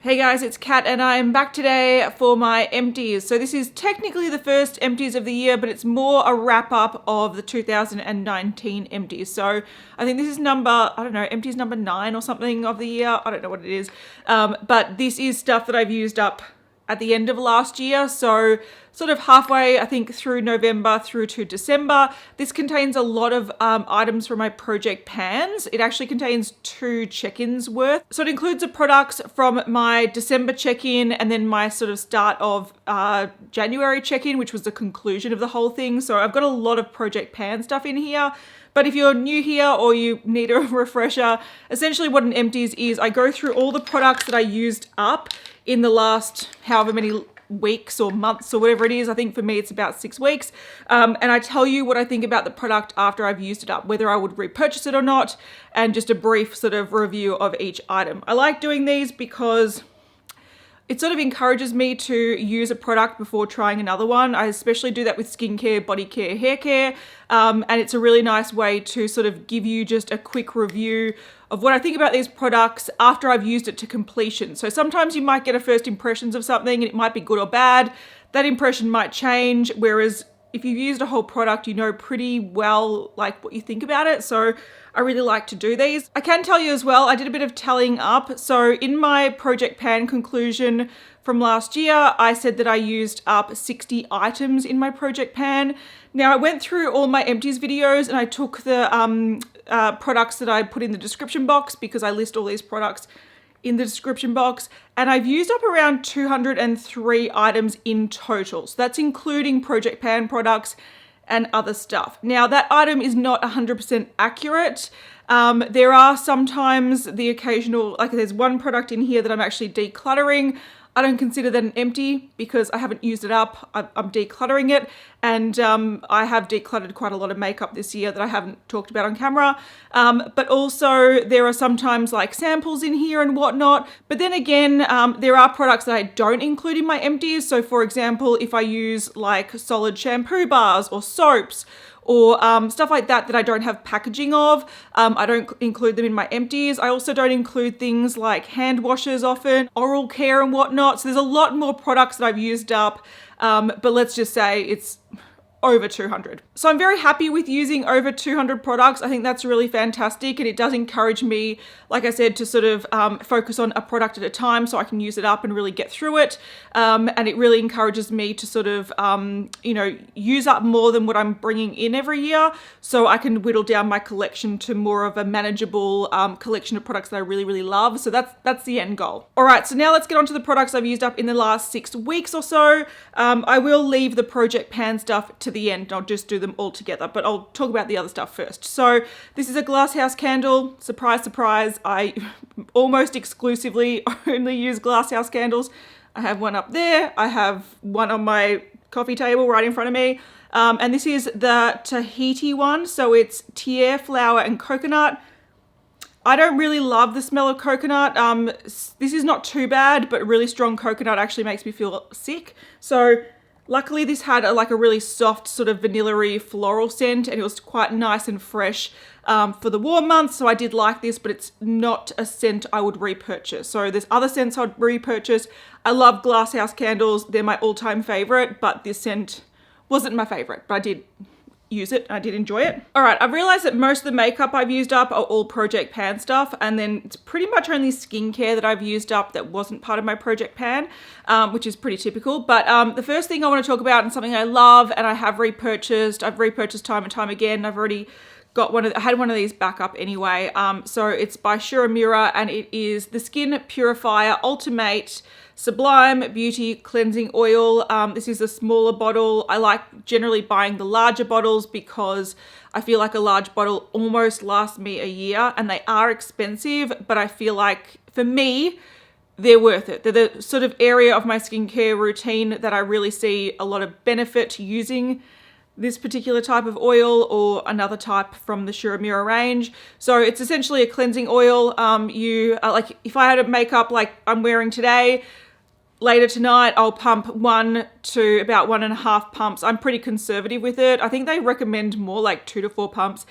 Hey guys, it's Kat and I'm back today for my empties. So this is technically the first empties of the year, but it's more a wrap up of the 2019 empties. So I think this is empties number 9 or something of the year. I don't know what it is. But this is stuff that I've used up at the end of last year. So sort of halfway, I think, through November through to December. This contains a lot of items from my project pans. It actually contains 2 check-ins worth. So it includes the products from my December check-in and then my sort of start of January check-in, which was the conclusion of the whole thing. So I've got a lot of project pan stuff in here. But if you're new here or you need a refresher, essentially what an empties is, I go through all the products that I used up in the last however many weeks or months or whatever it is. I think for me it's about 6 weeks. And I tell you what I think about the product after I've used it up, whether I would repurchase it or not, and just a brief sort of review of each item. I like doing these because it sort of encourages me to use a product before trying another one. I especially do that with skincare, body care, hair care. And it's a really nice way to sort of give you just a quick review of what I think about these products after I've used it to completion. So sometimes you might get a first impressions of something and it might be good or bad. That impression might change, whereas if you've used a whole product, you know pretty well like what you think about it. So I really like to do these. I can tell you as well, I did a bit of tallying up. So in my project pan conclusion from last year, I said that I used up 60 items in my project pan. Now I went through all my empties videos and I took the products that I put in the description box, because I list all these products in the description box, and I've used up around 203 items in total. So that's including project pan products and other stuff. Now that item is not 100% accurate. There are sometimes the occasional, like there's one product in here that I'm actually decluttering. I don't consider that an empty because I haven't used it up. I'm decluttering it, and I have decluttered quite a lot of makeup this year that I haven't talked about on camera. But also there are sometimes like samples in here and whatnot. But then again, there are products that I don't include in my empties. So for example, if I use like solid shampoo bars or soaps or stuff like that that I don't have packaging of, I don't include them in my empties. I also don't include things like hand washes often, oral care and whatnot. So there's a lot more products that I've used up, but let's just say it's over 200. So I'm very happy with using over 200 products. I think that's really fantastic, and it does encourage me, like I said, to sort of focus on a product at a time so I can use it up and really get through it. And it really encourages me to sort of, use up more than what I'm bringing in every year, so I can whittle down my collection to more of a manageable collection of products that I really, really love. So that's the end goal. All right, so now let's get on to the products I've used up in the last 6 weeks or so. I will leave the project pan stuff to the end. I'll just do them all together, but I'll talk about the other stuff first. So this is a Glasshouse candle. Surprise, surprise. I almost exclusively only use Glasshouse candles. I have one up there. I have one on my coffee table right in front of me. And this is the Tahiti one. So it's tiare, flower, and coconut. I don't really love the smell of coconut. This is not too bad, but really strong coconut actually makes me feel sick. So luckily this had a really soft sort of vanilla-y floral scent, and it was quite nice and fresh for the warm months. So I did like this, but it's not a scent I would repurchase. So there's other scents I'd repurchase. I love Glasshouse candles. They're my all-time favorite, but this scent wasn't my favorite, but I did use it. I did enjoy it. All right, I've realized that most of the makeup I've used up are all project pan stuff, and then it's pretty much only skincare that I've used up that wasn't part of my project pan, which is pretty typical. But the first thing I want to talk about, and something I love and I have repurchased, I've repurchased time and time again. I've already got I had one of these back up anyway. So it's by Uemura, and it is the Skin Purifier Ultimate Sublime Beauty Cleansing Oil. This is a smaller bottle. I like generally buying the larger bottles because I feel like a large bottle almost lasts me a year, and they are expensive, but I feel like for me, they're worth it. They're the sort of area of my skincare routine that I really see a lot of benefit using this particular type of oil or another type from the Uemura range. So it's essentially a cleansing oil. Like if I had a makeup like I'm wearing today, later tonight I'll pump 1 to about 1.5 pumps. I'm pretty conservative with it. I think they recommend more like 2 to 4 pumps.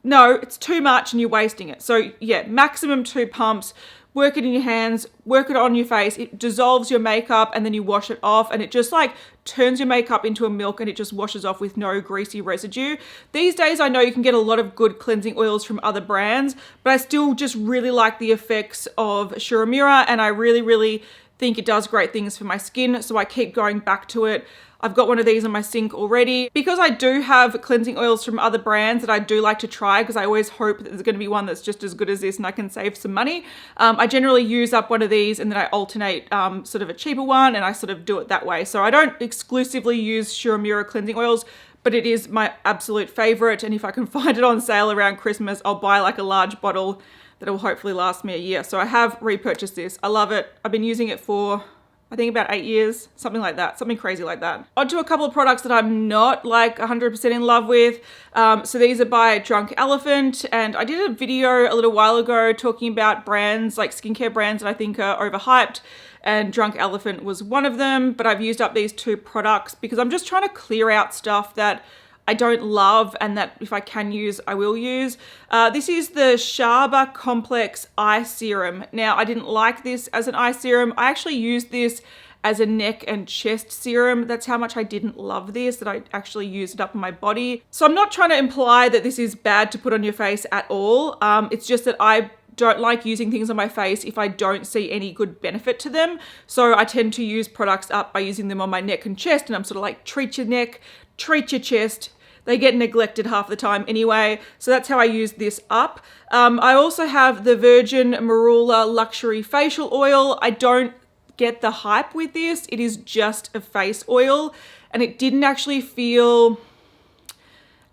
No, it's too much and you're wasting it. So yeah, maximum 2 pumps work it in your hands, work it on your face. It dissolves your makeup and then you wash it off, and it just like turns your makeup into a milk, and it just washes off with no greasy residue. These days I know you can get a lot of good cleansing oils from other brands, but I still just really like the effects of Uemura, and I really think it does great things for my skin, so I keep going back to it. I've got one of these on my sink already. Because I do have cleansing oils from other brands that I do like to try, because I always hope that there's going to be one that's just as good as this and I can save some money. I generally use up one of these and then I alternate sort of a cheaper one, and I sort of do it that way. So I don't exclusively use Uemura cleansing oils, but it is my absolute favorite. And if I can find it on sale around Christmas, I'll buy like a large bottle that will hopefully last me a year. So I have repurchased this. I love it. I've been using it for I think about 8 years, something like that, something crazy like that. Onto a couple of products that I'm not like 100% in love with. So these are by Drunk Elephant, and I did a video a little while ago talking about brands, like skincare brands that I think are overhyped, and Drunk Elephant was one of them, but I've used up these two products because I'm just trying to clear out stuff that I don't love and that if I can use, I will use. This is the Shaba Complex Eye Serum. Now, I didn't like this as an eye serum. I actually used this as a neck and chest serum. That's how much I didn't love this, that I actually used it up on my body. So I'm not trying to imply that this is bad to put on your face at all. It's just that I don't like using things on my face if I don't see any good benefit to them. So I tend to use products up by using them on my neck and chest, and I'm sort of like, treat your neck, treat your chest. They get neglected half the time anyway. So that's how I use this up. I also have the Virgin Marula Luxury Facial Oil. I don't get the hype with this. It is just a face oil, and it didn't actually feel...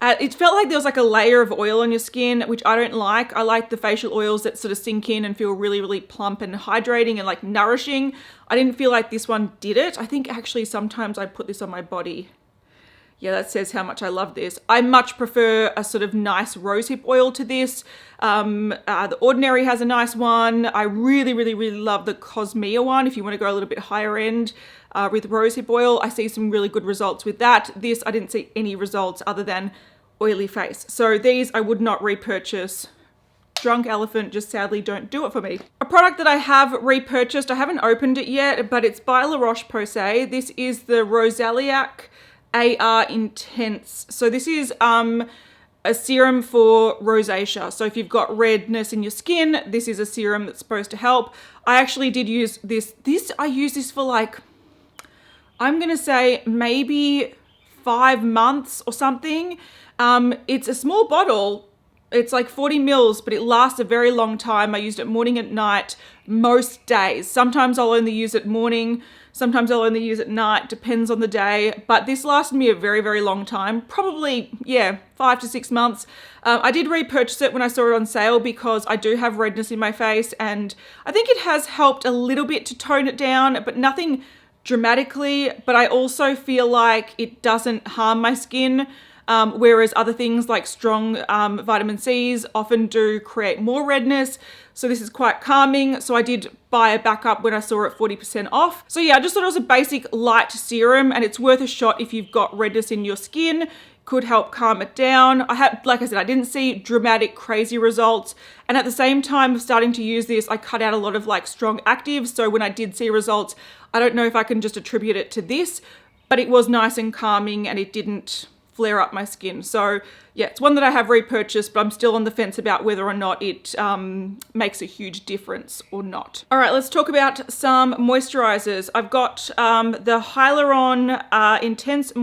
it felt like there was like a layer of oil on your skin, which I don't like. I like the facial oils that sort of sink in and feel really plump and hydrating and like nourishing. I didn't feel like this one did it. I think actually sometimes I put this on my body. Yeah, that says how much I love this. I much prefer a sort of nice rosehip oil to this. The Ordinary has a nice one. I really love the Cosmea one if you want to go a little bit higher end with rosehip oil. I see some really good results with that. This, I didn't see any results other than oily face. So these I would not repurchase. Drunk Elephant just sadly don't do it for me. A product that I have repurchased, I haven't opened it yet, but it's by La Roche Posay. This is the Rosaliac AR Intense. So this is a serum for rosacea. So if you've got redness in your skin, this is a serum that's supposed to help. I actually did use this. I used this for like, I'm gonna say maybe 5 months or something. It's a small bottle. It's like 40 mils, but it lasts a very long time. I used it morning and night most days. Sometimes I'll only use it morning. Sometimes I'll only use it night, depends on the day. But this lasted me a very long time. Probably, yeah, 5 to 6 months. I did repurchase it when I saw it on sale because I do have redness in my face. And I think it has helped a little bit to tone it down, but nothing dramatically. But I also feel like it doesn't harm my skin. Whereas other things like strong vitamin C's often do create more redness. So this is quite calming. So I did buy a backup when I saw it 40% off. So yeah, I just thought it was a basic light serum, and it's worth a shot if you've got redness in your skin. Could help calm it down. Like I said, I didn't see dramatic, crazy results. And at the same time of starting to use this, I cut out a lot of like strong actives. So when I did see results, I don't know if I can just attribute it to this, but it was nice and calming and it didn't flare up my skin. So yeah, it's one that I have repurchased, but I'm still on the fence about whether or not it makes a huge difference or not. All right, let's talk about some moisturizers. I've got the Hydraluron Intense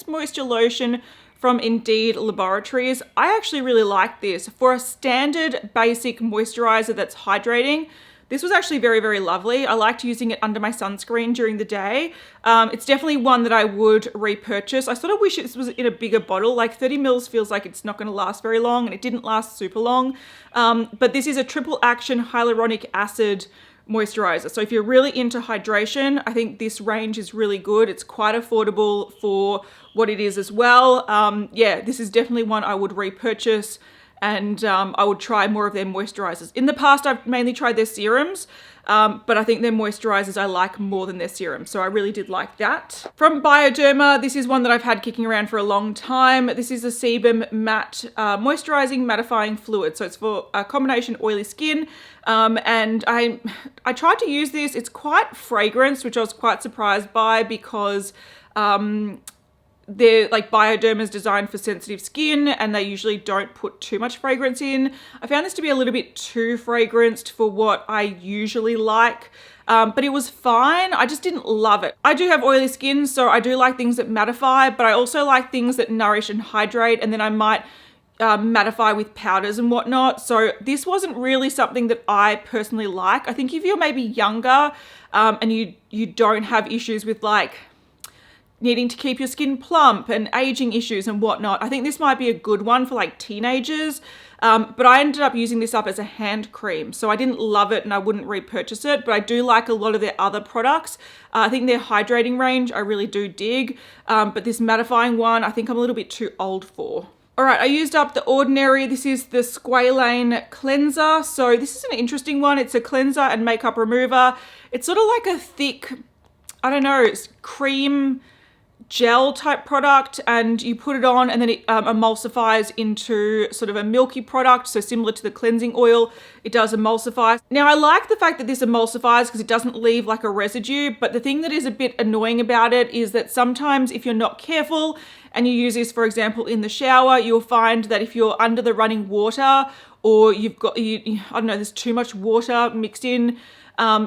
Moisture Lotion from Indeed Laboratories. I actually really like this. For a standard basic moisturizer that's hydrating, this was actually very lovely. I liked using it under my sunscreen during the day. It's definitely one that I would repurchase. I sort of wish this was in a bigger bottle. Like 30 mils feels like it's not going to last very long, and it didn't last super long. But this is a triple action hyaluronic acid moisturizer. So if you're really into hydration, I think this range is really good. It's quite affordable for what it is as well. Yeah, this is definitely one I would repurchase. and I would try more of their moisturizers. In the past, I've mainly tried their serums, but I think their moisturizers I like more than their serum. So I really did like that. From Bioderma, this is one that I've had kicking around for a long time. This is a Sebium matte moisturizing mattifying fluid. So it's for a combination oily skin. And I tried to use this. It's quite fragranced, which I was quite surprised by because they're like Bioderma is designed for sensitive skin and they usually don't put too much fragrance in. I found this to be a little bit too fragranced for what I usually like, but it was fine. I just didn't love it. I do have oily skin, so I do like things that mattify, but I also like things that nourish and hydrate, and then I might mattify with powders and whatnot. So this wasn't really something that I personally like. I think if you're maybe younger and you don't have issues with like needing to keep your skin plump and aging issues and whatnot, I think this might be a good one for like teenagers. But I ended up using this up as a hand cream. So I didn't love it and I wouldn't repurchase it, but I do like a lot of their other products. I think their hydrating range, I really do dig. But this mattifying one, I think I'm a little bit too old for. All right, I used up The Ordinary. This is the Squalane cleanser. So this is an interesting one. It's a cleanser and makeup remover. It's sort of like a thick, I don't know, cream gel type product, and you put it on and then it emulsifies into sort of a milky product. So similar to the cleansing oil, it does emulsify. Now I like the fact that this emulsifies because it doesn't leave like a residue, but the thing that is a bit annoying about it is that sometimes if you're not careful and you use this, for example, in the shower, you'll find that if you're under the running water or you've got, I don't know, there's too much water mixed in,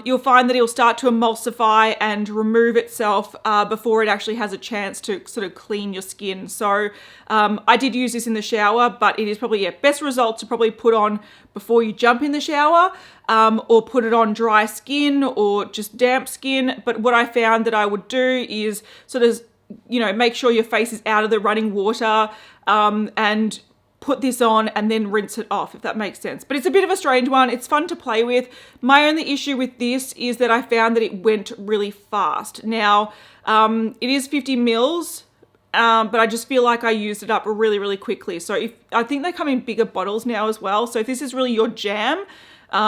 you'll find that it'll start to emulsify and remove itself before it actually has a chance to sort of clean your skin. So I did use this in the shower, but it is probably, best result to probably put on before you jump in the shower, or put it on dry skin or just damp skin. But what I found that I would do is sort of, make sure your face is out of the running water, and put this on and then rinse it off, if that makes sense. But it's a bit of a strange one. It's fun to play with. My only issue with this is that I found that it went really fast. Now, it is 50 mils, but I just feel like I used it up really, really quickly. So I think they come in bigger bottles now as well. So if this is really your jam,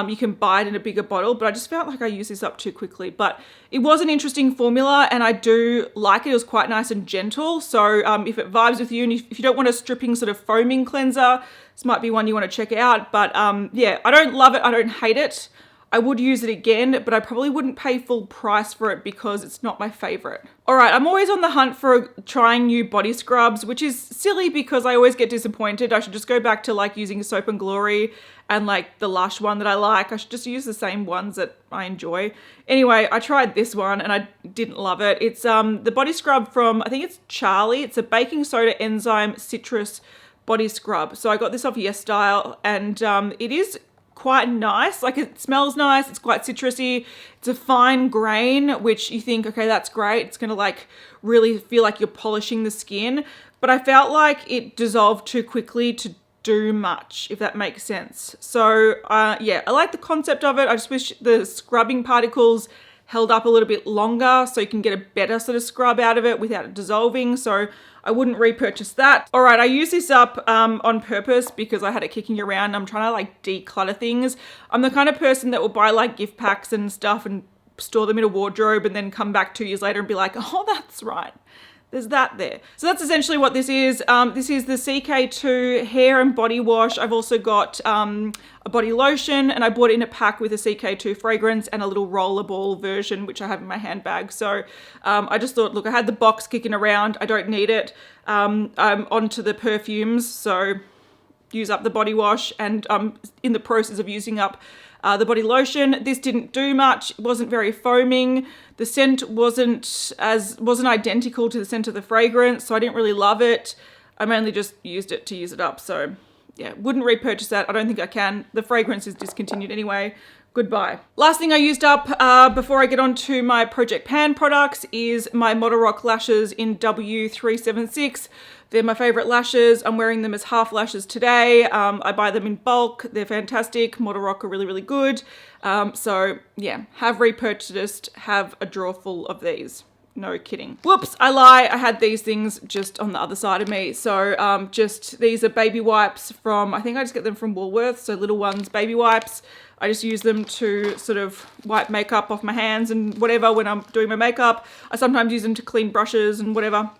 you can buy it in a bigger bottle, but I just felt like I used this up too quickly. But it was an interesting formula and I do like it. It was quite nice and gentle. So if it vibes with you and if you don't want a stripping sort of foaming cleanser, this might be one you want to check out. But yeah, I don't love it. I don't hate it. I would use it again, but I probably wouldn't pay full price for it because it's not my favorite. All right, I'm always on the hunt for trying new body scrubs, which is silly because I always get disappointed. I should just go back to like using Soap and Glory and like the Lush one that I like. I should just use the same ones that I enjoy. Anyway, I tried this one and I didn't love it. It's the body scrub from, I think it's CHARLEY. It's a baking soda enzyme citrus body scrub. So I got this off YesStyle and it is quite nice. Like it smells nice. It's quite citrusy. It's a fine grain, which you think, okay, that's great. It's going to like really feel like you're polishing the skin. But I felt like it dissolved too quickly to do much, if that makes sense. So yeah, I like the concept of it. I just wish the scrubbing particles held up a little bit longer so you can get a better sort of scrub out of it without it dissolving. So I wouldn't repurchase that. All right, I use this up on purpose because I had it kicking around. I'm trying to like declutter things. I'm the kind of person that will buy like gift packs and stuff and store them in a wardrobe and then come back 2 years later and be like, oh, that's right. There's that there. So that's essentially what this is. This is the CK2 hair and body wash. I've also got a body lotion and I bought it in a pack with a CK2 fragrance and a little rollerball version, which I have in my handbag. So I just thought, look, I had the box kicking around. I don't need it. I'm onto the perfumes. So use up the body wash and I'm in the process of using up the body lotion. This didn't do much. It wasn't very foaming. The scent wasn't identical to the scent of the fragrance, so I didn't really love it. I mainly just used it to use it up. So yeah, wouldn't repurchase that. I don't think I can. The fragrance is discontinued anyway. Goodbye. Last thing I used up before I get on to my Project Pan products is my Model Rock lashes in W376. They're my favorite lashes. I'm wearing them as half lashes today. I buy them in bulk. They're fantastic. Model Rock are really, really good. So yeah, have repurchased, have a drawer full of these. No kidding. Whoops, I lie. I had these things just on the other side of me. So just these are baby wipes from, I think I just get them from Woolworths. So little ones, baby wipes. I just use them to sort of wipe makeup off my hands and whatever when I'm doing my makeup. I sometimes use them to clean brushes and whatever.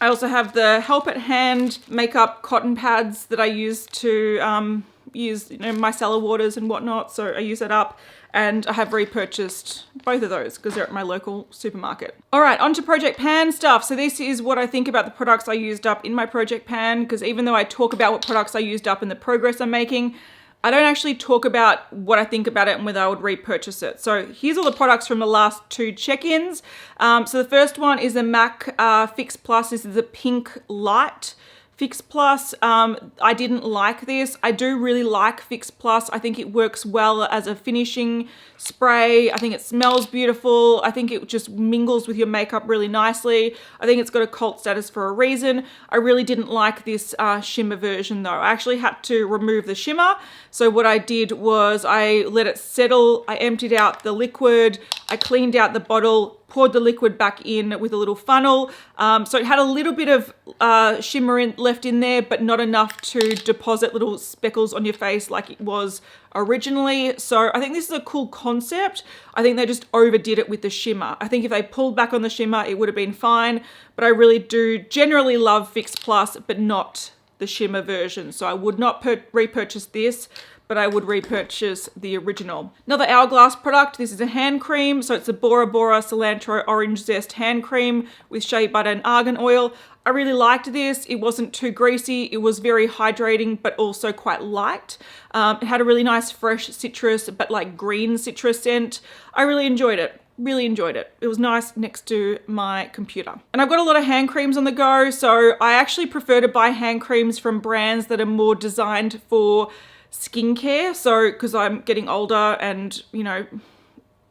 I also have the Help at Hand makeup cotton pads that I use to use, you know, micellar waters and whatnot. So I use that up. And I have repurchased both of those because they're at my local supermarket. All right, on to Project Pan stuff. So this is what I think about the products I used up in my Project Pan, because even though I talk about what products I used up and the progress I'm making, I don't actually talk about what I think about it and whether I would repurchase it. So here's all the products from the last 2 check-ins. So the first one is the MAC Fix Plus. This is a pink light. Fix Plus, I didn't like this. I do really like Fix Plus. I think it works well as a finishing spray. I think it smells beautiful. I think it just mingles with your makeup really nicely. I think it's got a cult status for a reason. I really didn't like this shimmer version though. I actually had to remove the shimmer. So what I did was I let it settle. I emptied out the liquid. I cleaned out the bottle, poured the liquid back in with a little funnel. So it had a little bit of shimmer left in there, but not enough to deposit little speckles on your face like it was originally. So I think this is a cool concept. I think they just overdid it with the shimmer. I think if they pulled back on the shimmer, it would have been fine. But I really do generally love Fix Plus, but not the shimmer version. So I would not repurchase this, but I would repurchase the original. Another Hourglass product, this is a hand cream. So it's a Bora Cilantro Orange Zest hand cream with shea butter and argan oil. I really liked this. It wasn't too greasy. It was very hydrating, but also quite light. It had a really nice fresh citrus, but like green citrus scent. I really enjoyed it. Really enjoyed it. It was nice next to my computer. And I've got a lot of hand creams on the go. So I actually prefer to buy hand creams from brands that are more designed for skincare. So because I'm getting older and, you know,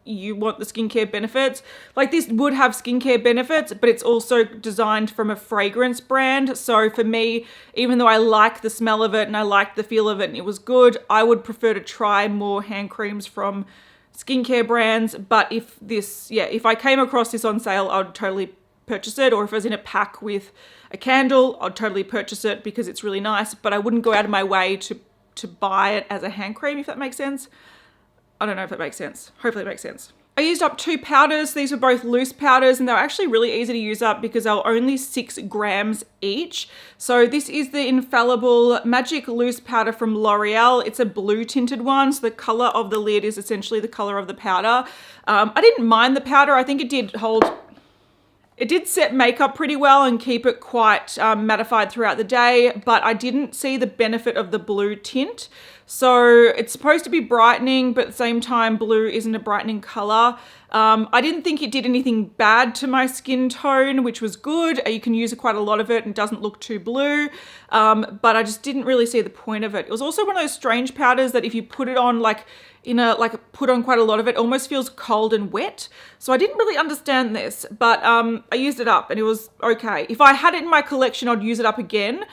you want the skincare benefits. Like this would have skincare benefits, but it's also designed from a fragrance brand. So for me, even though I like the smell of it and I like the feel of it and it was good, I would prefer to try more hand creams from skincare brands. But if this, if I came across this on sale, I would totally purchase it. Or if it was in a pack with a candle, I'd totally purchase it because it's really nice, but I wouldn't go out of my way to buy it as a hand cream, if that makes sense. I don't know if that makes sense. Hopefully it makes sense. I used up 2 powders. These were both loose powders and they're actually really easy to use up because they're only 6 grams each. So this is the Infallible Magic Loose Powder from L'Oreal. It's a blue tinted one. So the color of the lid is essentially the color of the powder. I didn't mind the powder. I think it did set makeup pretty well and keep it quite mattified throughout the day, but I didn't see the benefit of the blue tint. So it's supposed to be brightening, but at the same time, blue isn't a brightening color. I didn't think it did anything bad to my skin tone, which was good. You can use quite a lot of it and it doesn't look too blue, but I just didn't really see the point of it. It was also one of those strange powders that if you put it on put on quite a lot of it, almost feels cold and wet. So I didn't really understand this, but I used it up and it was okay. If I had it in my collection, I'd use it up again,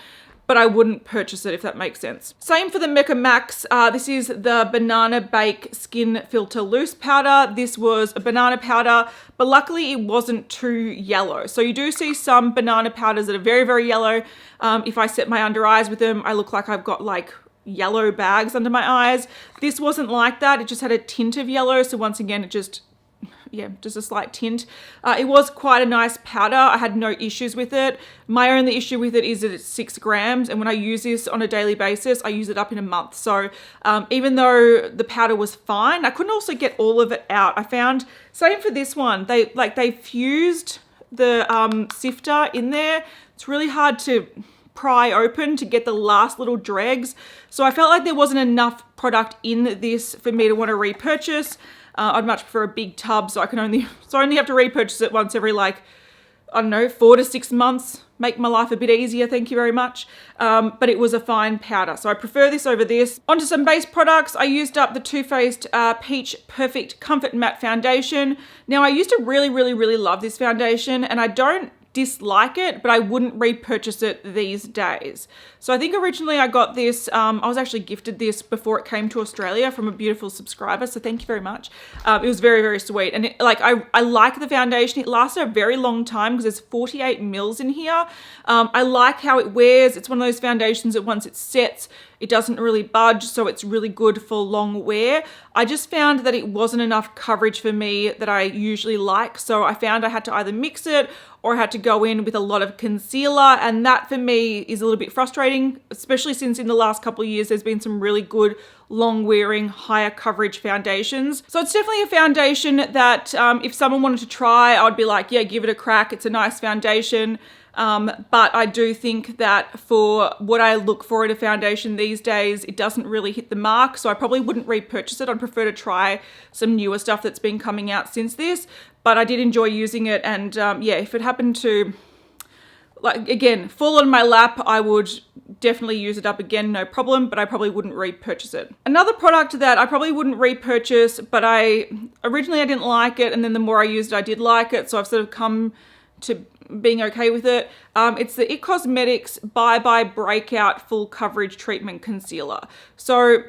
but I wouldn't purchase it, if that makes sense. Same for the Mecca Max. This is the Banana Bake Skin Filter Loose Powder. This was a banana powder, but luckily it wasn't too yellow. So you do see some banana powders that are very, very yellow. If I set my under eyes with them, I look like I've got like yellow bags under my eyes. This wasn't like that. It just had a tint of yellow. So once again, it just a slight tint. It was quite a nice powder. I had no issues with it. My only issue with it is that it's 6 grams. And when I use this on a daily basis, I use it up in a month. So even though the powder was fine, I couldn't also get all of it out. I found, same for this one, they fused the sifter in there. It's really hard to pry open to get the last little dregs. So I felt like there wasn't enough product in this for me to want to repurchase. I'd much prefer a big tub, so I only have to repurchase it once every 4 to 6 months. Make my life a bit easier, thank you very much. But it was a fine powder, so I prefer this over this. Onto some base products. I used up the Too Faced Peach Perfect Comfort Matte Foundation. Now I used to really, really, really love this foundation, and I don't dislike it, but I wouldn't repurchase it these days. So I think originally I got this, I was actually gifted this before it came to Australia from a beautiful subscriber, so thank you very much. It was very, very sweet. And I like the foundation. It lasted a very long time because there's 48 mils in here. I like how it wears. It's one of those foundations that once it sets, it doesn't really budge, so it's really good for long wear. I just found that it wasn't enough coverage for me that I usually like, so I found I had to either mix it or I had to go in with a lot of concealer, and that for me is a little bit frustrating, especially since in the last couple of years there's been some really good long wearing, higher coverage foundations. So it's definitely a foundation that if someone wanted to try, I would be like, yeah, give it a crack. It's a nice foundation. But I do think that for what I look for in a foundation these days, it doesn't really hit the mark. So I probably wouldn't repurchase it. I'd prefer to try some newer stuff that's been coming out since this. But I did enjoy using it. And yeah, if it happened to, like, again, fall on my lap, I would definitely use it up again, no problem, but I probably wouldn't repurchase it. Another product that I probably wouldn't repurchase, but originally I didn't like it, and then the more I used it, I did like it. So I've sort of come to being okay with it. It's the It Cosmetics Bye Breakout Full Coverage Treatment Concealer. So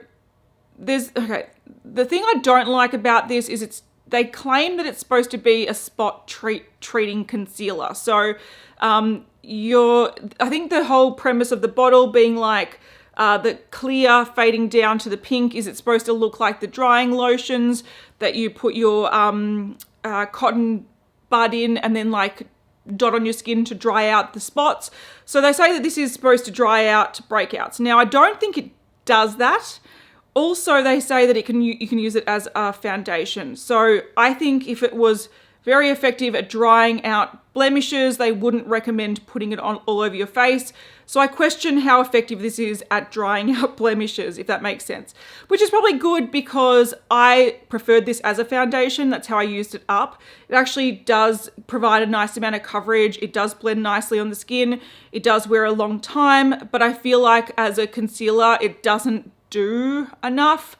the thing I don't like about this is they claim that it's supposed to be a spot treating concealer. So I think the whole premise of the bottle being like the clear fading down to the pink is it's supposed to look like the drying lotions that you put your cotton bud in and then like dot on your skin to dry out the spots. So they say that this is supposed to dry out breakouts. Now, I don't think it does that. Also, they say that you can use it as a foundation. So I think if it was very effective at drying out blemishes, they wouldn't recommend putting it on all over your face. So I question how effective this is at drying out blemishes, if that makes sense. Which is probably good because I preferred this as a foundation. That's how I used it up. It actually does provide a nice amount of coverage. It does blend nicely on the skin. It does wear a long time, but I feel like as a concealer, it doesn't do enough,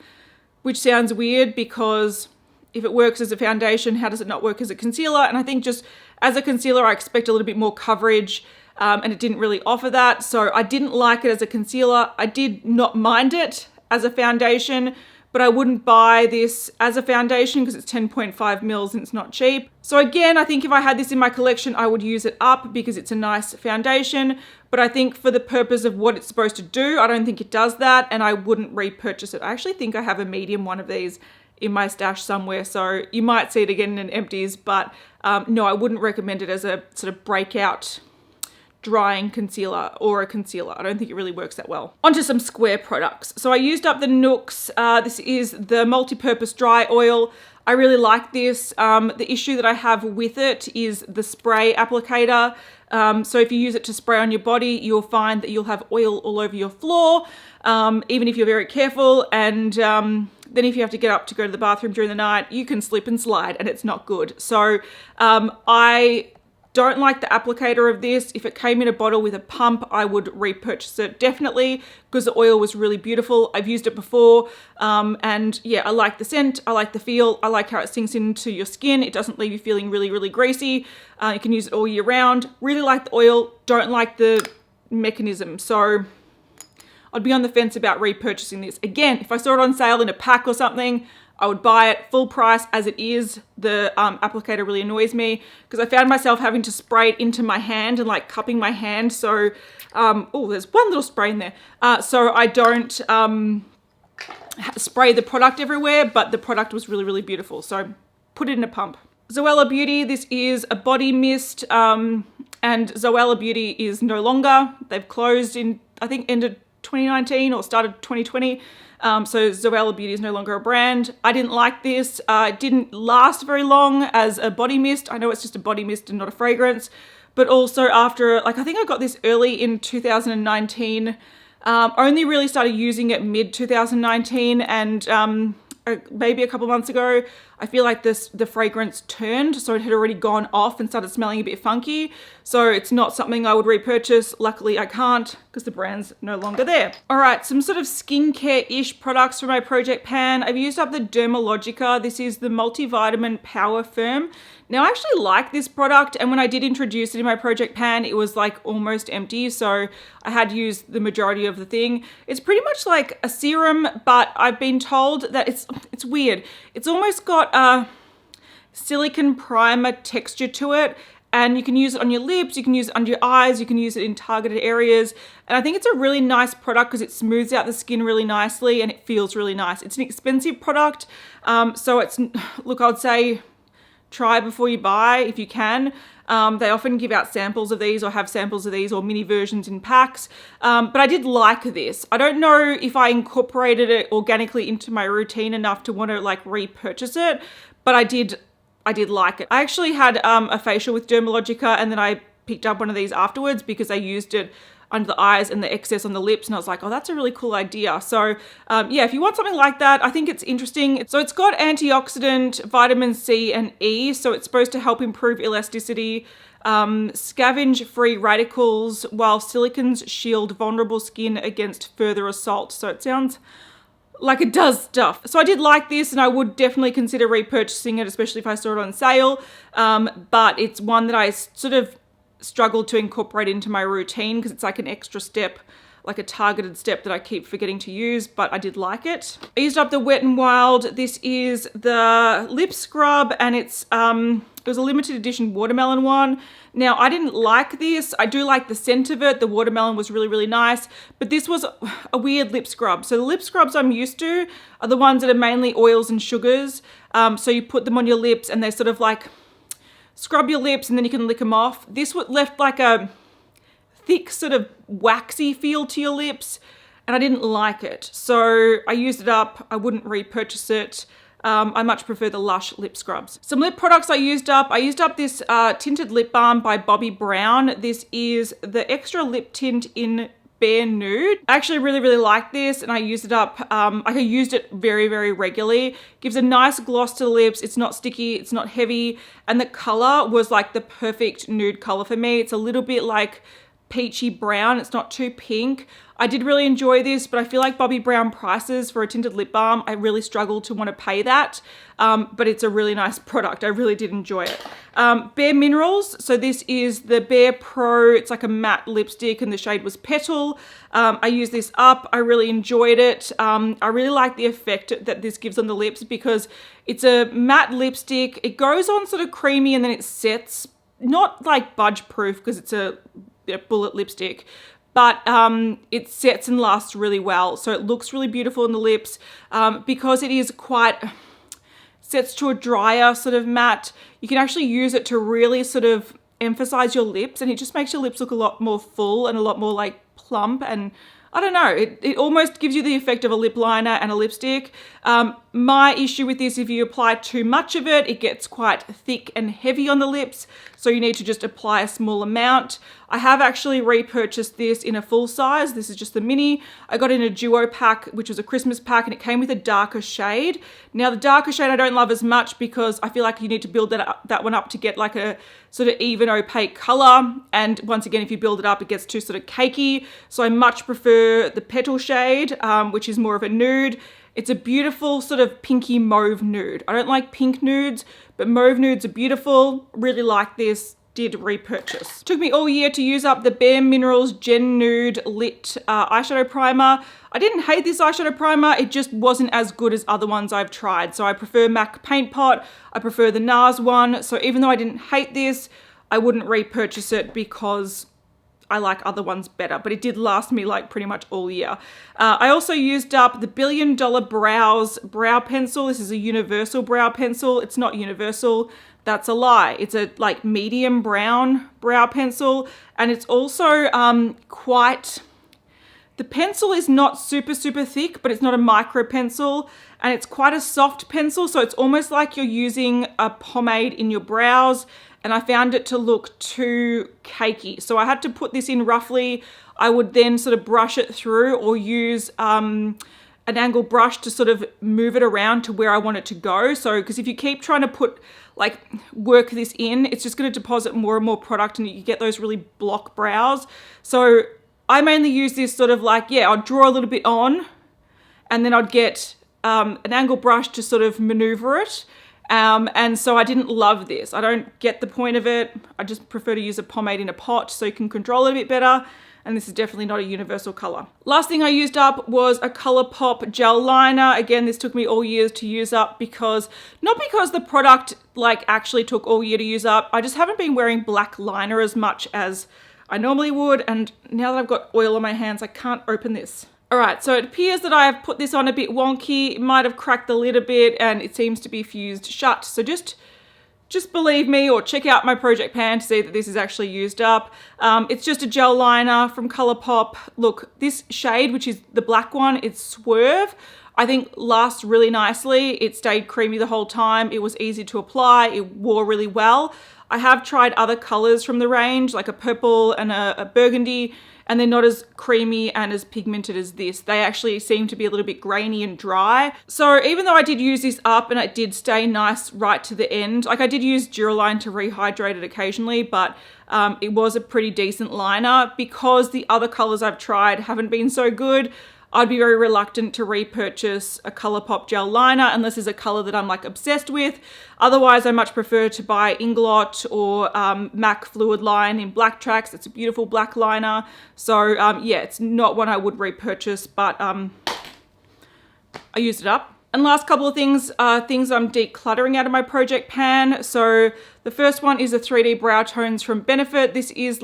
which sounds weird because if it works as a foundation, how does it not work as a concealer? And I think just as a concealer, I expect a little bit more coverage, and it didn't really offer that. So I didn't like it as a concealer. I did not mind it as a foundation, but I wouldn't buy this as a foundation because it's 10.5 mils and it's not cheap. So again, I think if I had this in my collection, I would use it up because it's a nice foundation. But I think for the purpose of what it's supposed to do, I don't think it does that, and I wouldn't repurchase it. I actually think I have a medium one of these in my stash somewhere, so you might see it again in an Empties, but no, I wouldn't recommend it as a sort of breakout drying concealer or a concealer. I don't think it really works that well. Onto some Square products. So I used up the Nuxe. This is the MultiPurpose Dry Oil. I really like this. The issue that I have with it is the spray applicator. So if you use it to spray on your body, you'll find that you'll have oil all over your floor, even if you're very careful. And then if you have to get up to go to the bathroom during the night, you can slip and slide and it's not good. So I don't like the applicator of this. If it came in a bottle with a pump, I would repurchase it definitely because the oil was really beautiful. I've used it before, and yeah, I like the scent, I like the feel, I like how it sinks into your skin. It doesn't leave you feeling really, really greasy. You can use it all year round. Really like the oil, don't like the mechanism. So I'd be on the fence about repurchasing this. Again, if I saw it on sale in a pack or something, I would buy it full price as it is. The applicator really annoys me because I found myself having to spray it into my hand and like cupping my hand. So, oh, there's one little spray in there. So I don't spray the product everywhere, but the product was really, really beautiful. So put it in a pump. Zoella Beauty, this is a body mist, and Zoella Beauty is no longer. They've closed in, I think, end of 2019 or started 2020. So Zoella Beauty is no longer a brand. I didn't like this. It didn't last very long as a body mist. I know it's just a body mist and not a fragrance, but also after, like, I think I got this early in 2019, only really started using it mid 2019, and maybe a couple months ago, I feel like the fragrance turned, so it had already gone off and started smelling a bit funky. So it's not something I would repurchase. Luckily I can't because the brand's no longer there. All right, some sort of skincare-ish products for my project pan. I've used up the Dermalogica. This is the multivitamin Power Firm. Now I actually like this product, and when I did introduce it in my project pan, it was like almost empty, so I had used the majority of the thing. It's pretty much like a serum, but I've been told that it's weird. It's almost got a silicone primer texture to it, and you can use it on your lips, you can use it under your eyes, you can use it in targeted areas. And I think it's a really nice product because it smooths out the skin really nicely and it feels really nice. It's an expensive product, so it's, look, I would say try before you buy if you can. They often give out samples of these or have samples of these or mini versions in packs. But I did like this. I don't know if I incorporated it organically into my routine enough to want to like repurchase it, but I did like it. I actually had a facial with Dermalogica, and then I picked up one of these afterwards because I used it under the eyes and the excess on the lips, and I was like, oh, that's a really cool idea. So yeah, if you want something like that, I think it's interesting. So it's got antioxidant, vitamin C and E, so it's supposed to help improve elasticity, scavenge free radicals, while silicons shield vulnerable skin against further assault. So it sounds like it does stuff. So I did like this, and I would definitely consider repurchasing it, especially if I saw it on sale. But it's one that I sort of struggled to incorporate into my routine because it's like an extra step, like a targeted step that I keep forgetting to use, but I did like it. I used up the Wet n Wild. This is the lip scrub, and it was a limited edition watermelon one. Now I didn't like this. I do like the scent of it. The watermelon was really, really nice, but this was a weird lip scrub. So the lip scrubs I'm used to are the ones that are mainly oils and sugars. So you put them on your lips and they sort of like scrub your lips and then you can lick them off. This left like a thick sort of waxy feel to your lips, and I didn't like it. So I used it up. I wouldn't repurchase it. I much prefer the Lush lip scrubs. Some lip products I used up. I used up this tinted lip balm by Bobbi Brown. This is the extra lip tint in Bare Nude. I actually really, really like this, and I used it up. I used it very, very regularly. Gives a nice gloss to the lips. It's not sticky, it's not heavy, and the color was like the perfect nude color for me. It's a little bit like peachy brown. It's not too pink. I did really enjoy this, but I feel like Bobbi Brown prices for a tinted lip balm, I really struggle to want to pay that. But it's a really nice product. I really did enjoy it. Bare Minerals. So this is the Bare Pro. It's like a matte lipstick, and the shade was Petal. I used this up. I really enjoyed it. I really like the effect that this gives on the lips because it's a matte lipstick. It goes on sort of creamy and then it sets. Not like budge proof because it's a bullet lipstick, but it sets and lasts really well. So it looks really beautiful in the lips because it is quite, sets to a drier sort of matte. You can actually use it to really sort of emphasize your lips, and it just makes your lips look a lot more full and a lot more like plump, and I don't know, it almost gives you the effect of a lip liner and a lipstick. My issue with this, if you apply too much of it, it gets quite thick and heavy on the lips, so you need to just apply a small amount. I have actually repurchased this in a full size. This is just the mini. I got it in a duo pack, which was a Christmas pack, and it came with a darker shade. Now the darker shade I don't love as much because I feel like you need to build that one up to get like a sort of even opaque color. And once again, if you build it up, it gets too sort of cakey. So I much prefer the Petal shade, which is more of a nude. It's a beautiful sort of pinky mauve nude. I don't like pink nudes, but mauve nudes are beautiful. Really like this. Did repurchase. Took me all year to use up the Bare Minerals Gen Nude Lit eyeshadow primer. I didn't hate this eyeshadow primer, it just wasn't as good as other ones I've tried. So I prefer MAC Paint Pot, I prefer the NARS one. So even though I didn't hate this, I wouldn't repurchase it because I like other ones better, but it did last me like pretty much all year. I also used up the $1 Billion Brows Brow Pencil. This is a universal brow pencil. It's not universal. That's a lie. It's a like medium brown brow pencil, and it's also quite, the pencil is not super, super thick, but it's not a micro pencil, and it's quite a soft pencil. So it's almost like you're using a pomade in your brows, and I found it to look too cakey. So I had to put this in roughly. I would then sort of brush it through or use an angle brush to sort of move it around to where I want it to go. So, because if you keep trying to work this in, it's just going to deposit more and more product and you get those really block brows. So I mainly use this sort of I'll draw a little bit on and then I'd get an angle brush to sort of maneuver it. And so I didn't love this. I don't get the point of it. I just prefer to use a pomade in a pot so you can control it a bit better. And this is definitely not a universal color. Last thing I used up was a ColourPop gel liner. Again, this took me all years to use up not because the product actually took all year to use up. I just haven't been wearing black liner as much as I normally would. And now that I've got oil on my hands, I can't open this. All right, so it appears that I have put this on a bit wonky. It might have cracked the lid a bit and it seems to be fused shut. So just believe me or check out my project pan to see that this is actually used up. It's just a gel liner from ColourPop. Look, this shade, which is the black one, it's Swerve. I think lasts really nicely. It stayed creamy the whole time. It was easy to apply. It wore really well. I have tried other colors from the range, like a purple and a burgundy, and they're not as creamy and as pigmented as this. They actually seem to be a little bit grainy and dry. So even though I did use this up and it did stay nice right to the end, I did use Duraline to rehydrate it occasionally, but it was a pretty decent liner. Because the other colors I've tried haven't been so good, I'd be very reluctant to repurchase a ColourPop gel liner unless there's a color that I'm obsessed with. Otherwise, I much prefer to buy Inglot or MAC Fluid Line in Black Tracks. It's a beautiful black liner. So yeah, it's not one I would repurchase, but I used it up. And last couple of things are things I'm decluttering out of my project pan. So the first one is the 3D Brow Tones from Benefit. This is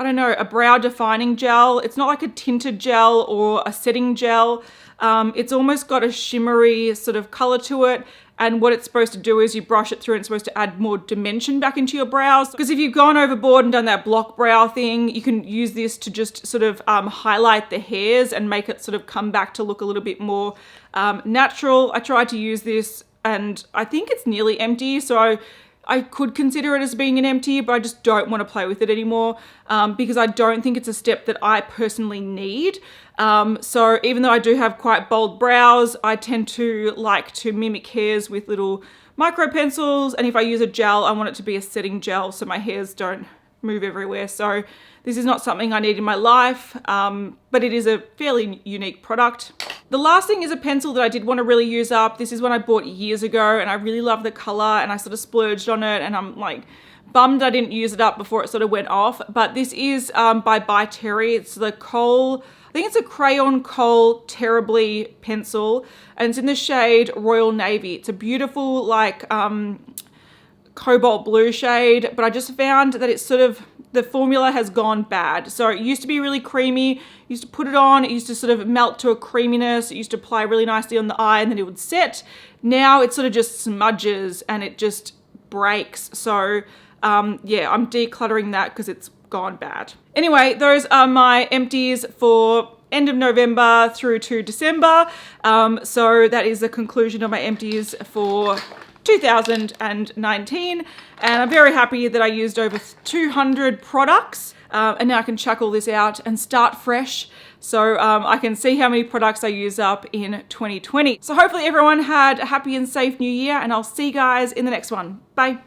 I don't know, a brow defining gel. It's not like a tinted gel or a setting gel. It's almost got a shimmery sort of color to it. And what it's supposed to do is you brush it through and it's supposed to add more dimension back into your brows. Because if you've gone overboard and done that block brow thing, you can use this to just sort of highlight the hairs and make it sort of come back to look a little bit more natural. I tried to use this and I think it's nearly empty. So I could consider it as being an empty, but I just don't want to play with it anymore because I don't think it's a step that I personally need. So even though I do have quite bold brows, I tend to like to mimic hairs with little micro pencils. And if I use a gel, I want it to be a setting gel so my hairs don't move everywhere. So this is not something I need in my life, but it is a fairly unique product. The last thing is a pencil that I did want to really use up. This is one I bought years ago and I really love the color and I sort of splurged on it and I'm bummed I didn't use it up before it sort of went off. But this is by Terry. It's the Kohl, I think it's a crayon Kohl Terribly pencil and it's in the shade Royal Navy. It's a beautiful cobalt blue shade, but I just found that it's sort of, the formula has gone bad. So it used to be really creamy. You used to put it on, it used to sort of melt to a creaminess. It used to apply really nicely on the eye and then it would set. Now it sort of just smudges and it just breaks. So yeah, I'm decluttering that because it's gone bad. Anyway, those are my empties for end of November through to December. So that is the conclusion of my empties for 2019, and I'm very happy that I used over 200 products and now I can chuck all this out and start fresh so I can see how many products I use up in 2020. So hopefully everyone had a happy and safe new year and I'll see you guys in the next one. Bye.